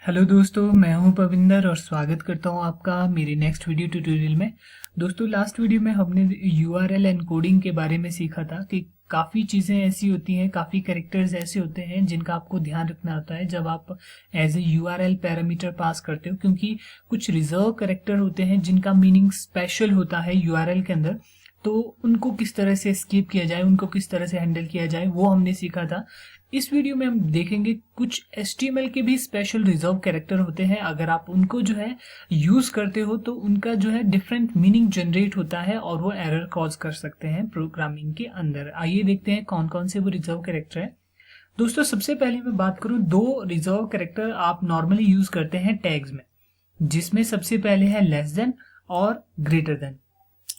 Hello दोस्तों, मैं हूं पविंदर और स्वागत करता हूं आपका मेरे नेक्स्ट वीडियो ट्यूटोरियल में। दोस्तों, लास्ट वीडियो में हमने यूआरएल एनकोडिंग के बारे में सीखा था कि काफ़ी चीज़ें ऐसी होती हैं, काफ़ी कैरेक्टर्स ऐसे होते हैं जिनका आपको ध्यान रखना होता है जब आप as a URL parameter pass करते हो, क्योंकि कुछ रिजर्व कैरेक्टर होते हैं जिनका मीनिंग स्पेशल होता है यूआरएल के अंदर। तो उनको किस तरह से स्किप किया जाए, उनको किस तरह से हैंडल किया जाए, वो हमने सीखा था। इस वीडियो में हम देखेंगे कुछ HTML के भी स्पेशल रिजर्व कैरेक्टर होते हैं। अगर आप उनको जो है यूज करते हो तो उनका जो है डिफरेंट मीनिंग जनरेट होता है और वो एरर कॉज कर सकते हैं प्रोग्रामिंग के अंदर। आइए देखते हैं कौन कौन से वो रिजर्व कैरेक्टर है। दोस्तों, सबसे पहले मैं बात करूं, दो रिजर्व कैरेक्टर आप नॉर्मली यूज करते हैं टैग्स में, जिसमें सबसे पहले है लेस देन और ग्रेटर देन।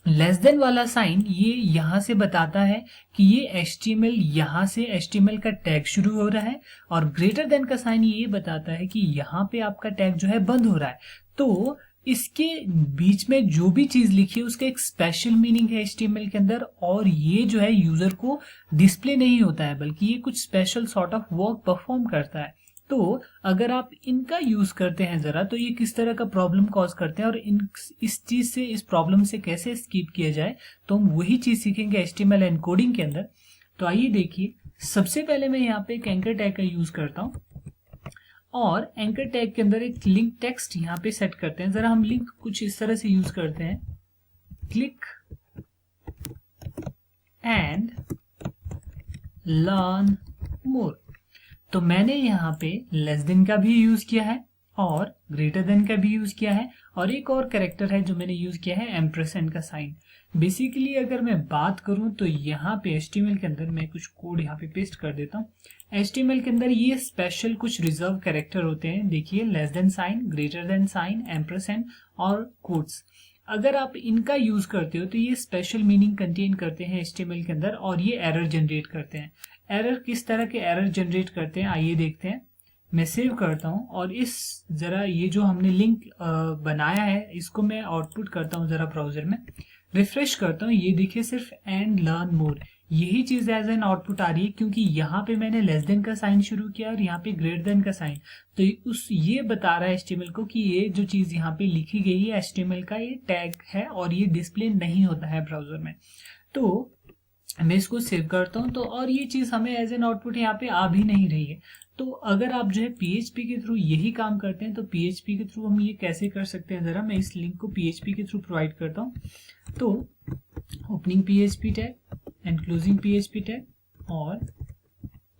लेस देन वाला साइन ये यहां से बताता है कि ये HTML, यहां से HTML का टैग शुरू हो रहा है, और ग्रेटर देन का साइन ये बताता है कि यहाँ पे आपका टैग जो है बंद हो रहा है। तो इसके बीच में जो भी चीज लिखी है उसका एक स्पेशल मीनिंग है HTML के अंदर, और ये जो है यूजर को डिस्प्ले नहीं होता है, बल्कि ये कुछ special sort of work perform करता है। तो अगर आप इनका यूज करते हैं जरा, तो ये किस तरह का प्रॉब्लम कॉज करते हैं और इस चीज से, इस प्रॉब्लम से कैसे स्किप किया जाए, तो हम वही चीज सीखेंगे HTML एनकोडिंग के अंदर। तो आइए देखिए, सबसे पहले मैं यहाँ पे एक एंकर टैग का यूज करता हूँ, और एंकर टैग के अंदर एक लिंक टेक्स्ट यहाँ पे सेट करते हैं। जरा हम लिंक कुछ इस तरह से यूज करते हैं, क्लिक एंड लर्न मोर। तो मैंने यहाँ पे लेस देन का भी यूज किया है और ग्रेटर देन का भी यूज किया है, और एक और कैरेक्टर है जो मैंने यूज किया है, एम्परसेंड का साइन। बेसिकली अगर मैं बात करूं तो यहाँ पे HTML के अंदर मैं कुछ कोड यहाँ पे पेस्ट कर देता हूँ। HTML के अंदर ये स्पेशल कुछ रिजर्व कैरेक्टर होते हैं। देखिए, less than sign, greater than sign, ampersand और कोट्स। अगर आप इनका यूज करते हो तो ये स्पेशल मीनिंग कंटेन करते हैं HTML के अंदर, और ये एरर जनरेट करते हैं। एरर किस तरह के एरर जनरेट करते हैं आइए देखते हैं। मैं सेव करता हूं और इस जरा ये जो हमने लिंक बनाया है इसको मैं आउटपुट करता हूं जरा ब्राउजर में, रिफ्रेश करता हूं। ये देखिए, सिर्फ एंड लर्न मोर यही चीज एज एन आउटपुट आ रही है, क्योंकि यहाँ पे मैंने लेस देन का साइन शुरू किया और यहाँ पे ग्रेटर देन का साइन। तो ये बता रहा है HTML को कि ये जो चीज यहाँ पे लिखी गई है HTML का ये टैग है और ये डिस्प्ले नहीं होता है ब्राउजर में। तो मैं इसको सेव करता हूं, तो और ये चीज हमें एज एन आउटपुट यहाँ पे आ भी नहीं रही है। तो अगर आप जो है PHP के थ्रू यही काम करते हैं तो PHP के थ्रू हम ये कैसे कर सकते हैं, जरा मैं इस लिंक को PHP के थ्रू प्रोवाइड करता हूँ। तो opening PHP tag and closing PHP tag, और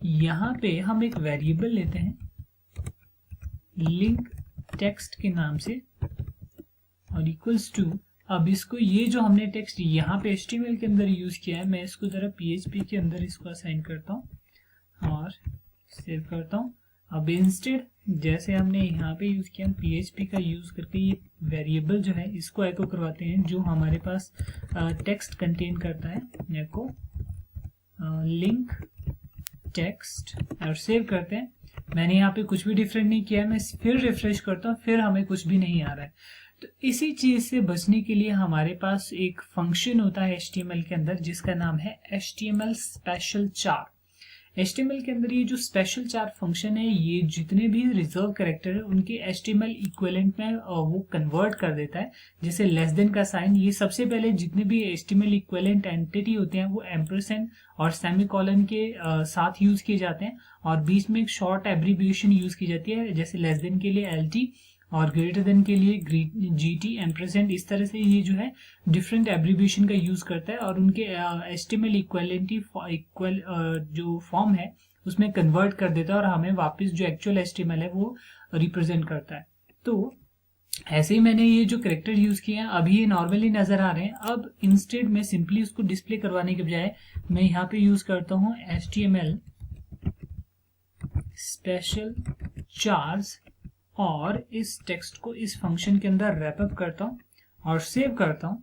यहाँ पे हम एक वेरिएबल लेते हैं लिंक टेक्स्ट के नाम से, और इक्वल्स टू, अब इसको ये जो हमने टेक्स्ट यहाँ पे HTML के अंदर यूज किया है, मैं इसको जरा PHP के अंदर इसको असाइन करता हूँ और सेव करता हूँ। अब इंस्टेड जैसे हमने यहाँ पे यूज किया, PHP का यूज करके ये वेरिएबल जो है इसको एको करवाते हैं जो हमारे पास टेक्स्ट कंटेन करता है, एको लिंक टेक्स्ट, और सेव करते हैं। मैंने यहाँ पे कुछ भी डिफरेंट नहीं किया है, मैं फिर रिफ्रेश करता हूँ, फिर हमें कुछ भी नहीं आ रहा है। तो इसी चीज से बचने के लिए हमारे पास एक फंक्शन होता है HTML के अंदर जिसका नाम है HTML स्पेशल चार। HTML के अंदर ये जो स्पेशल चार फंक्शन है, ये जितने भी रिजर्व कैरेक्टर है उनके HTML इक्विवेलेंट में वो कन्वर्ट कर देता है। जैसे लेस देन का साइन, ये सबसे पहले जितने भी HTML इक्विवेलेंट एंटिटी होते हैं वो एम्परसेंड और सेमीकोलन के साथ यूज किए जाते हैं, और बीच में एक शॉर्ट एब्रीविएशन यूज की जाती है, जैसे लेस देन के लिए LT और ग्रेटर देन के लिए GT, एम्परसेंड। इस तरह से ये जो है डिफरेंट एब्रीविएशन का यूज करता है और उनके HTML इक्वलिटी इक्वल जो फॉर्म है उसमें कन्वर्ट कर देता है और हमें वापस जो एक्चुअल HTML है वो रिप्रेजेंट करता है। तो ऐसे ही मैंने ये जो कैरेक्टर यूज किए हैं अभी ये नॉर्मली नजर आ रहे हैं। अब इंस्टेड में सिंपली उसको डिस्प्ले करवाने के बजाय मैं यहाँ पे यूज करता हूँ HTML स्पेशल चार्ज, और इस टेक्स्ट को इस फंक्शन के अंदर रैपअप करता हूँ और सेव करता हूँ।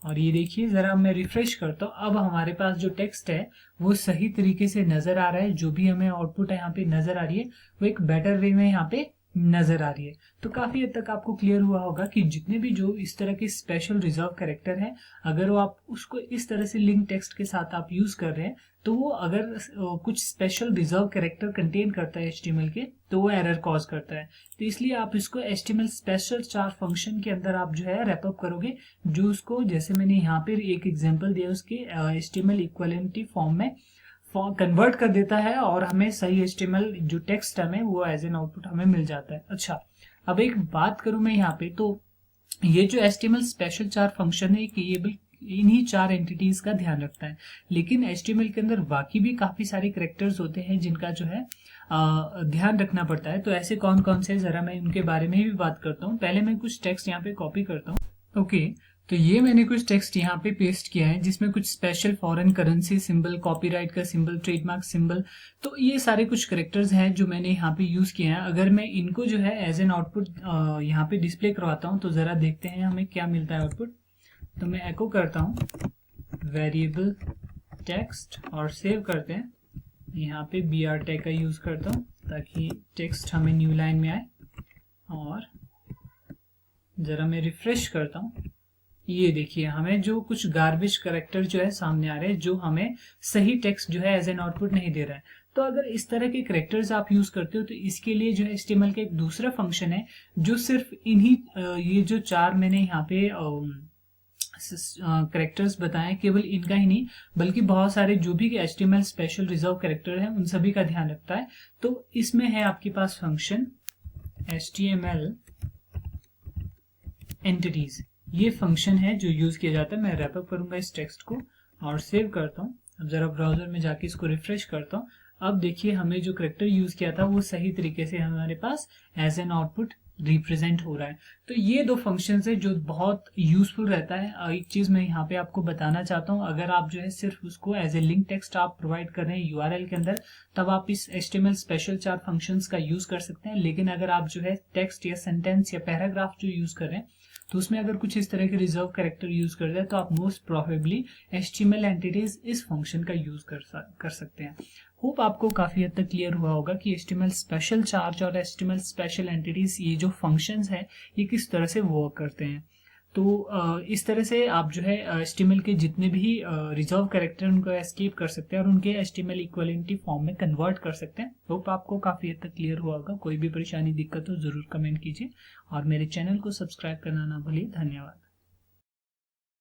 और ये देखिए, जरा मैं रिफ्रेश करता हूँ, अब हमारे पास जो टेक्स्ट है वो सही तरीके से नजर आ रहा है। जो भी हमें आउटपुट यहाँ पे नजर आ रही है वो एक बेटर वे में यहाँ पे नजर आ रही है। तो काफी हद तक आपको क्लियर हुआ होगा कि जितने भी जो इस तरह के स्पेशल रिजर्व कैरेक्टर हैं, अगर वो आप उसको इस तरह से लिंक टेक्स्ट के साथ आप यूज कर रहे हैं, तो वो अगर कुछ स्पेशल रिजर्व कैरेक्टर कंटेन करता है HTML के, तो वो एरर कॉज करता है। तो इसलिए आप इसको HTML स्पेशल चार फंक्शन के अंदर आप जो है रैपअप करोगे, जो उसको जैसे मैंने यहाँ पे एक एग्जांपल दिया उसके HTML इक्विवेलेंट फॉर्म में कन्वर्ट कर देता है और हमें सही HTML जो टेक्स्ट हमें वो एज एन आउटपुट हमें मिल जाता है। अच्छा, अब एक बात करूं मैं यहाँ पे, तो ये जो HTML स्पेशल चार फंक्शन है कि ये इन्हीं चार एंटिटीज का ध्यान रखता है, लेकिन HTML के अंदर बाकी भी काफी सारे कैरेक्टर्स होते हैं जिनका जो है ध्यान रखना पड़ता है। तो ऐसे कौन कौन से, जरा मैं उनके बारे में भी बात करता हूँ। पहले मैं कुछ टेक्स्ट यहाँ पे कॉपी करता हूँ। ओके, तो ये मैंने कुछ टेक्स्ट यहाँ पे पेस्ट किया है जिसमें कुछ special foreign currency symbol, copyright का सिंबल, ट्रेडमार्क सिंबल, तो ये सारे कुछ करेक्टर्स हैं जो मैंने यहाँ पे यूज किए हैं। अगर मैं इनको जो है एज एन आउटपुट यहाँ पे डिस्प्ले करवाता हूँ तो जरा देखते हैं हमें क्या मिलता है आउटपुट। तो मैं एको करता हूँ वेरिएबल टेक्स्ट और सेव करते हैं। यहाँ पे br टैग का यूज करता हूँ ताकि टेक्स्ट हमें न्यू लाइन में आए, और जरा मैं रिफ्रेश करता हूँ। ये देखिए हमें जो कुछ गार्बेज कैरेक्टर जो है सामने आ रहे हैं, जो हमें सही टेक्स्ट जो है एज एन आउटपुट नहीं दे रहा है। तो अगर इस तरह के कैरेक्टर्स आप यूज करते हो तो इसके लिए जो है HTML का एक दूसरा फंक्शन है जो सिर्फ इन्हीं ये जो चार मैंने यहाँ पे कैरेक्टर्स बताए, केवल इनका ही नहीं बल्कि बहुत सारे जो भी HTML स्पेशल रिजर्व कैरेक्टर हैं उन सभी का ध्यान रखता है। तो इसमें है आपके पास फंक्शन HTML एंटिटीज, ये फंक्शन है जो यूज किया जाता है। मैं रैपअप करूंगा इस टेक्स्ट को और सेव करता हूँ। अब जरा ब्राउजर में जाके इसको रिफ्रेश करता हूँ। अब देखिए हमें जो करेक्टर यूज किया था वो सही तरीके से हमारे पास एज एन आउटपुट रिप्रेजेंट हो रहा है। तो ये दो फंक्शंस है जो बहुत यूजफुल रहता है। एक चीज मैं यहाँ पे आपको बताना चाहता हूँ, अगर आप जो है सिर्फ उसको एज ए लिंक टेक्स्ट आप प्रोवाइड कर रहे हैं URL के अंदर, तब आप इस HTML स्पेशल चार फंक्शंस का यूज कर सकते हैं। लेकिन अगर आप जो है टेक्स्ट या सेंटेंस या पैराग्राफ जो यूज कर रहे हैं तो उसमें अगर कुछ इस तरह के रिजर्व कैरेक्टर यूज कर रहे हैं तो आप मोस्ट प्रोबेबली HTML एंटिटीज इस फंक्शन का यूज कर सकते हैं। होप आपको काफी हद तक क्लियर हुआ होगा कि HTML स्पेशल चार्ज और HTML स्पेशल एंटिटीज ये जो फंक्शंस हैं ये किस तरह से वर्क करते हैं। तो इस तरह से आप जो है HTML के जितने भी रिजर्व कैरेक्टर उनको एस्केप कर सकते हैं और उनके HTML इक्विवेलेंट फॉर्म में कन्वर्ट कर सकते हैं। होप आपको काफी हद तक क्लियर हुआ होगा। कोई भी परेशानी दिक्कत हो जरूर कमेंट कीजिए और मेरे चैनल को सब्सक्राइब करना ना भूलिए। धन्यवाद।